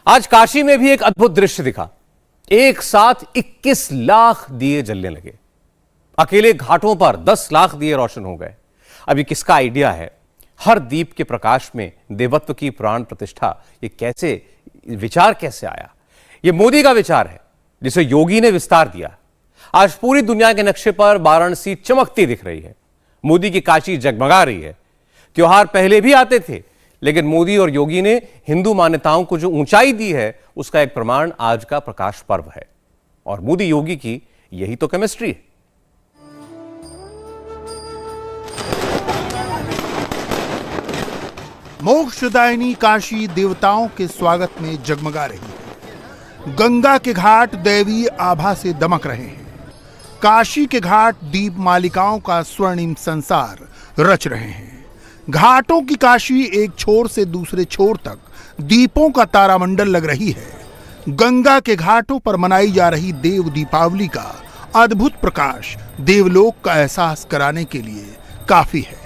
आज काशी में भी एक अद्भुत दृश्य दिखा। एक साथ 21 लाख दिए जलने लगे। अकेले घाटों पर 10 लाख दिए रोशन हो गए। अब ये किसका आइडिया है? हर दीप के प्रकाश में देवत्व की प्राण प्रतिष्ठा, ये कैसे विचार कैसे आया? ये मोदी का विचार है जिसे योगी ने विस्तार दिया। आज पूरी दुनिया के नक्शे पर वाराणसी चमकती दिख रही है। मोदी की काशी जगमगा रही है। त्योहार पहले भी आते थे, लेकिन मोदी और योगी ने हिंदू मान्यताओं को जो ऊंचाई दी है, उसका एक प्रमाण आज का प्रकाश पर्व है। और मोदी योगी की यही तो केमिस्ट्री है। मोक्षदायिनी काशी देवताओं के स्वागत में जगमगा रही है। गंगा के घाट दैवीय आभा से दमक रहे हैं। काशी के घाट दीप मालिकाओं का स्वर्णिम संसार रच रहे हैं। घाटों की काशी एक छोर से दूसरे छोर तक दीपों का तारामंडल लग रही है। गंगा के घाटों पर मनाई जा रही देव दीपावली का अद्भुत प्रकाश देवलोक का एहसास कराने के लिए काफी है।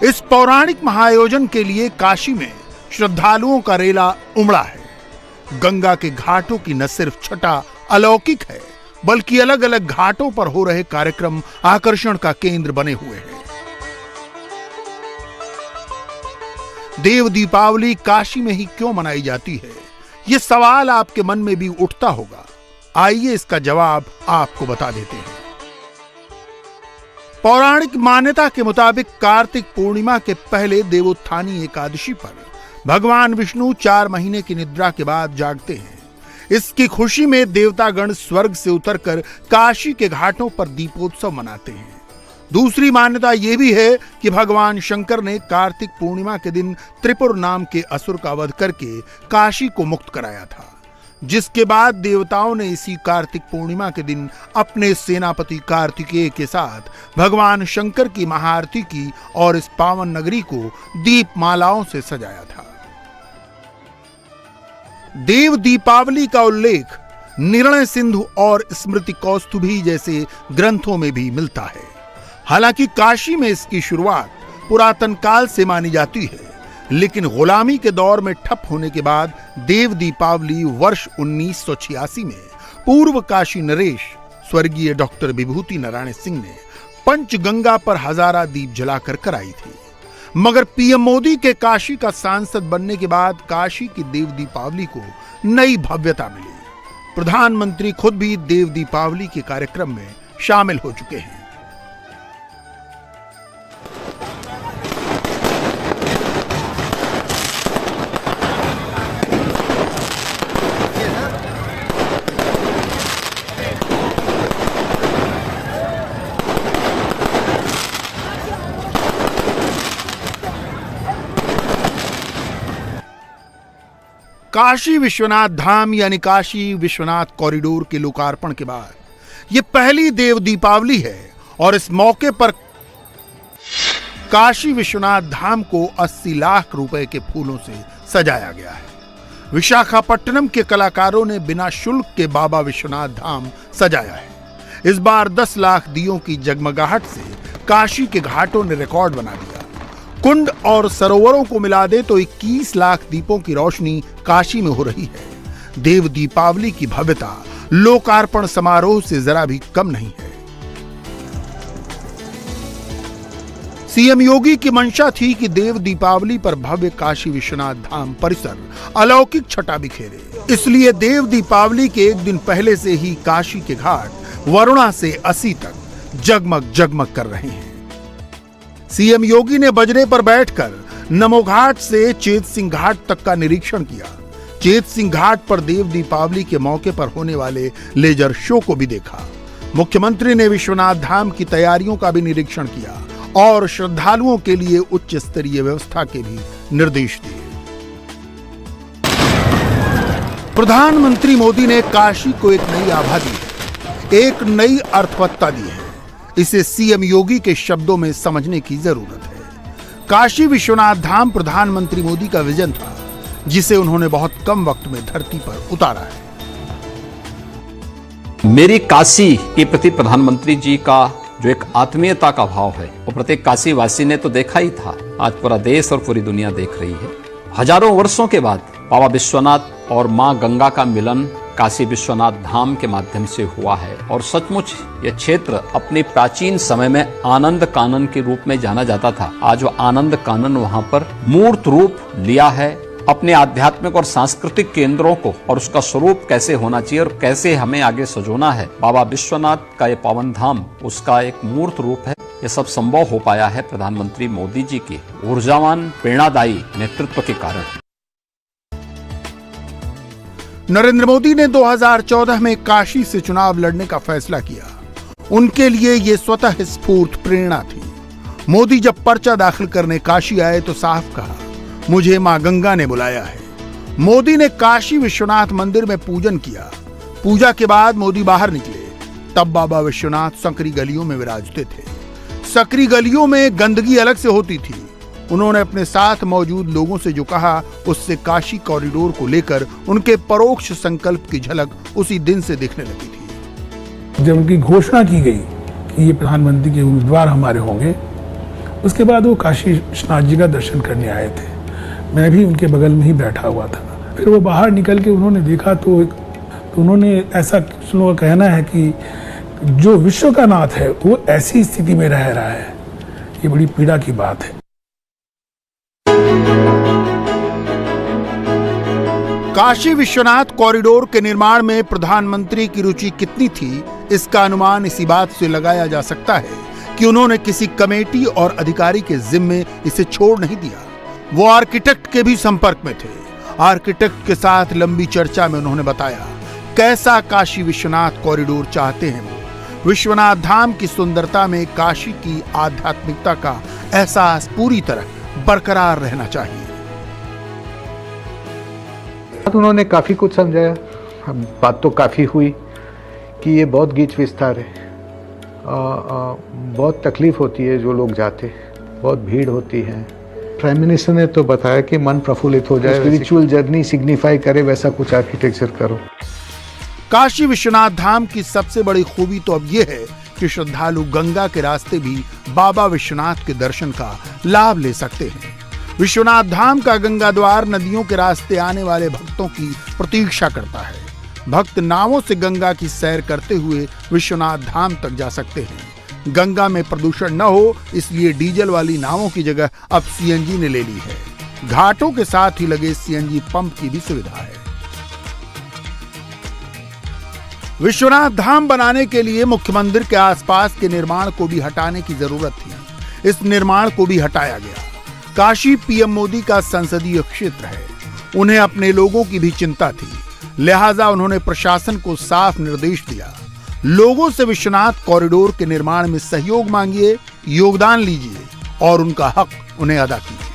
इस पौराणिक महाआयोजन के लिए काशी में श्रद्धालुओं का रेला उमड़ा है। गंगा के घाटों की न सिर्फ छटा अलौकिक है, बल्कि अलग अलग घाटों पर हो रहे कार्यक्रम आकर्षण का केंद्र बने हुए हैं। देव दीपावली काशी में ही क्यों मनाई जाती है, यह सवाल आपके मन में भी उठता होगा। आइए इसका जवाब आपको बता देते हैं। पौराणिक मान्यता के मुताबिक कार्तिक पूर्णिमा के पहले देवोत्थानी एकादशी पर भगवान विष्णु 4 महीने की निद्रा के बाद जागते हैं। इसकी खुशी में देवतागण स्वर्ग से उतरकर काशी के घाटों पर दीपोत्सव मनाते हैं। दूसरी मान्यता यह भी है कि भगवान शंकर ने कार्तिक पूर्णिमा के दिन त्रिपुर नाम के असुर का वध करके काशी को मुक्त कराया था, जिसके बाद देवताओं ने इसी कार्तिक पूर्णिमा के दिन अपने सेनापति कार्तिकेय के साथ भगवान शंकर की महाआरती की और इस पावन नगरी को दीप मालाओं से सजाया था। देव दीपावली का उल्लेख निर्णय सिंधु और स्मृति कौस्तुभी जैसे ग्रंथों में भी मिलता है। हालांकि काशी में इसकी शुरुआत पुरातन काल से मानी जाती है, लेकिन गुलामी के दौर में ठप होने के बाद देव दीपावली वर्ष 1986 में पूर्व काशी नरेश स्वर्गीय डॉक्टर विभूति नारायण सिंह ने पंचगंगा पर हजारा दीप जलाकर कराई थी। मगर पीएम मोदी के काशी का सांसद बनने के बाद काशी की देव दीपावली को नई भव्यता मिली। प्रधानमंत्री खुद भी देव दीपावली के कार्यक्रम में शामिल हो चुके हैं। काशी विश्वनाथ धाम यानी काशी विश्वनाथ कॉरिडोर के लोकार्पण के बाद यह पहली देव दीपावली है और इस मौके पर काशी विश्वनाथ धाम को 80 लाख रुपए के फूलों से सजाया गया है। विशाखापट्टनम के कलाकारों ने बिना शुल्क के बाबा विश्वनाथ धाम सजाया है। इस बार 10 लाख दियों की जगमगाहट से काशी के घाटों ने रिकॉर्ड बना दिया। कुंड और सरोवरों को मिला दे तो 21 लाख दीपों की रोशनी काशी में हो रही है। देव दीपावली की भव्यता लोकार्पण समारोह से जरा भी कम नहीं है। सीएम योगी की मंशा थी कि देव दीपावली पर भव्य काशी विश्वनाथ धाम परिसर अलौकिक छटा बिखेरे। इसलिए देव दीपावली के एक दिन पहले से ही काशी के घाट वरुणा से असी तक जगमग जगमग कर रहे हैं। सीएम योगी ने बजरे पर बैठकर नमो घाट से चेत सिंह घाट तक का निरीक्षण किया। चेत सिंह घाट पर देव दीपावली के मौके पर होने वाले लेजर शो को भी देखा। मुख्यमंत्री ने विश्वनाथ धाम की तैयारियों का भी निरीक्षण किया और श्रद्धालुओं के लिए उच्च स्तरीय व्यवस्था के भी निर्देश दिए। प्रधानमंत्री मोदी ने काशी को एक नई आभा दी है, एक नई अर्थवत्ता दी है। इसे सीएम योगी के शब्दों में समझने की जरूरत है। काशी विश्वनाथ धाम प्रधानमंत्री मोदी का विजन था, जिसे उन्होंने बहुत कम वक्त में धरती पर उतारा है। मेरी काशी के प्रति प्रधानमंत्री जी का जो एक आत्मीयता का भाव है वो प्रत्येक काशी वासी ने तो देखा ही था, आज पूरा देश और पूरी दुनिया देख रही है। हजारों वर्षों के बाद बाबा विश्वनाथ और मां गंगा का मिलन काशी विश्वनाथ धाम के माध्यम से हुआ है और सचमुच यह क्षेत्र अपने प्राचीन समय में आनंद कानन के रूप में जाना जाता था। आज वो आनंद कानन वहां पर मूर्त रूप लिया है। अपने आध्यात्मिक और सांस्कृतिक केंद्रों को और उसका स्वरूप कैसे होना चाहिए और कैसे हमें आगे सजोना है, बाबा विश्वनाथ का ये पावन धाम उसका एक मूर्त रूप है। यह सब संभव हो पाया है प्रधानमंत्री मोदी जी के ऊर्जावान प्रेरणादायी नेतृत्व के कारण। नरेंद्र मोदी ने 2014 में काशी से चुनाव लड़ने का फैसला किया। उनके लिए ये स्वतः स्फूर्त प्रेरणा थी। मोदी जब पर्चा दाखिल करने काशी आए तो साफ कहा, मुझे मां गंगा ने बुलाया है। मोदी ने काशी विश्वनाथ मंदिर में पूजन किया। पूजा के बाद मोदी बाहर निकले, तब बाबा विश्वनाथ संकरी गलियों में विराजते थे। संकरी गलियों में गंदगी अलग से होती थी। उन्होंने अपने साथ मौजूद लोगों से जो कहा, उससे काशी कॉरिडोर को लेकर उनके परोक्ष संकल्प की झलक उसी दिन से दिखने लगी थी। जब उनकी घोषणा की गई कि ये प्रधानमंत्री के उम्मीदवार हमारे होंगे, उसके बाद वो काशी विश्वनाथ जी का दर्शन करने आए थे। मैं भी उनके बगल में ही बैठा हुआ था। फिर वो बाहर निकल के उन्होंने देखा तो उन्होंने ऐसा सुनो कहना है कि जो विश्व का नाथ है वो ऐसी स्थिति में रह रहा है, ये बड़ी पीड़ा की बात है। काशी विश्वनाथ कॉरिडोर के निर्माण में प्रधानमंत्री की रुचि कितनी थी, इसका अनुमान इसी बात से लगाया जा सकता है कि उन्होंने किसी कमेटी और अधिकारी के जिम्मे इसे छोड़ नहीं दिया। वो आर्किटेक्ट के भी संपर्क में थे। आर्किटेक्ट के साथ लंबी चर्चा में उन्होंने बताया कैसा काशी विश्वनाथ कॉरिडोर चाहते हैं वो। विश्वनाथ धाम की सुंदरता में काशी की आध्यात्मिकता का एहसास पूरी तरह बरकरार रहना चाहिए। उन्होंने काफी कुछ समझाया। बात तो काफी हुई कि ये बहुत गीच विस्तार है, बहुत तकलीफ होती है जो लोग जाते, बहुत भीड़ होती है। प्राइम मिनिस्टर ने तो बताया कि मन प्रफुल्लित हो जाए, स्पिरिचुअल जर्नी सिग्निफाई करे वैसा कुछ आर्किटेक्चर करो। काशी विश्वनाथ धाम की सबसे बड़ी खूबी तो अब यह है कि श्रद्धालु गंगा के रास्ते भी बाबा विश्वनाथ के दर्शन का लाभ ले सकते हैं। विश्वनाथ धाम का गंगा द्वार नदियों के रास्ते आने वाले भक्तों की प्रतीक्षा करता है। भक्त नावों से गंगा की सैर करते हुए विश्वनाथ धाम तक जा सकते हैं। गंगा में प्रदूषण न हो इसलिए डीजल वाली नावों की जगह अब सीएनजी ने ले ली है। घाटों के साथ ही लगे सीएनजी पंप की भी सुविधा है। विश्वनाथ धाम बनाने के लिए मुख्य मंदिर के आसपास के निर्माण को भी हटाने की जरूरत थी। इस निर्माण को भी हटाया गया। काशी पीएम मोदी का संसदीय क्षेत्र है, उन्हें अपने लोगों की भी चिंता थी, लिहाजा उन्होंने प्रशासन को साफ निर्देश दिया, लोगों से विश्वनाथ कॉरिडोर के निर्माण में सहयोग मांगिए, योगदान लीजिए और उनका हक उन्हें अदा कीजिए।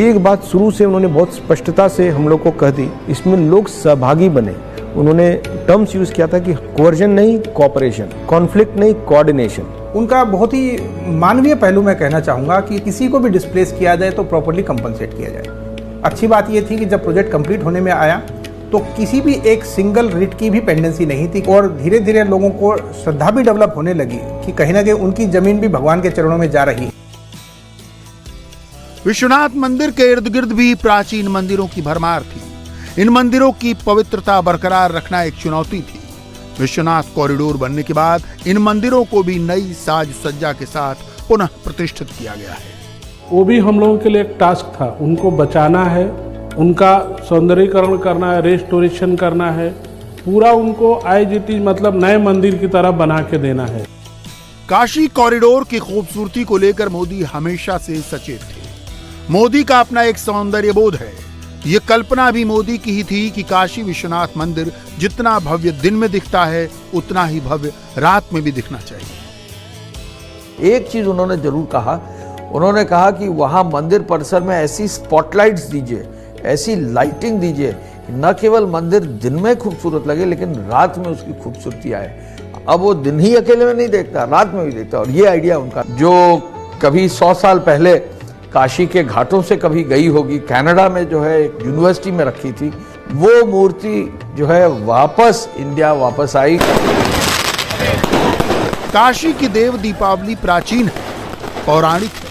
एक बात शुरू से उन्होंने बहुत स्पष्टता से हम लोग को कह दी, इसमें लोग सहभागी बने। उन्होंने टर्म्स यूज किया था कि कोवर्जन नहीं कोऑपरेशन, कॉन्फ्लिक्ट नहीं कोऑर्डिनेशन। उनका बहुत ही मानवीय पहलू मैं कहना चाहूँगा कि किसी को भी डिस्प्लेस किया जाए तो प्रॉपर्ली कंपनसेट किया जाए। अच्छी बात ये थी कि जब प्रोजेक्ट कंप्लीट होने में आया तो किसी भी एक सिंगल रिट की भी पेंडेंसी नहीं थी और धीरे धीरे लोगों को श्रद्धा भी डेवलप होने लगी कि कहीं ना कहीं उनकी जमीन भी भगवान के चरणों में जा रही है। विश्वनाथ मंदिर के इर्द गिर्द भी प्राचीन मंदिरों की भरमार थी। इन मंदिरों की पवित्रता बरकरार रखना एक चुनौती थी। विश्वनाथ कॉरिडोर बनने के बाद इन मंदिरों को भी नई साज सज्जा के साथ पुनः प्रतिष्ठित किया गया है। वो भी हम लोगों के लिए एक टास्क था, उनको बचाना है, उनका सौंदर्यीकरण करना है, रेस्टोरेशन करना है, पूरा उनको आईजीटी मतलब नए मंदिर की तरह बना के देना है। काशी कॉरिडोर की खूबसूरती को लेकर मोदी हमेशा से सचेत थे। मोदी का अपना एक सौंदर्य बोध है। ये कल्पना भी मोदी की ही थी कि काशी विश्वनाथ मंदिर जितना भव्य दिन में दिखता है उतना ही भव्य रात में भी दिखना चाहिए। एक चीज उन्होंने जरूर कहा, उन्होंने कहा कि वहां मंदिर परिसर में ऐसी स्पॉटलाइट्स दीजिए, ऐसी लाइटिंग दीजिए, न केवल मंदिर दिन में खूबसूरत लगे लेकिन रात में उसकी खूबसूरती आए। अब वो दिन ही अकेले में नहीं देखता, रात में भी देखता। और ये आइडिया उनका, जो कभी 100 साल पहले काशी के घाटों से कभी गई होगी, कनाडा में जो है एक यूनिवर्सिटी में रखी थी, वो मूर्ति जो है वापस इंडिया वापस आई। काशी की देव दीपावली प्राचीन है, पौराणिक है,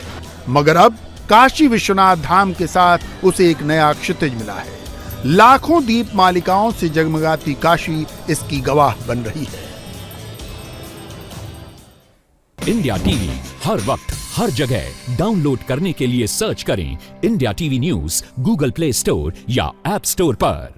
मगर अब काशी विश्वनाथ धाम के साथ उसे एक नया क्षितिज मिला है। लाखों दीप मालिकाओं से जगमगाती काशी इसकी गवाह बन रही है। इंडिया टीवी हर वक्त हर जगह डाउनलोड करने के लिए सर्च करें India TV news Google play store या ऐप स्टोर पर।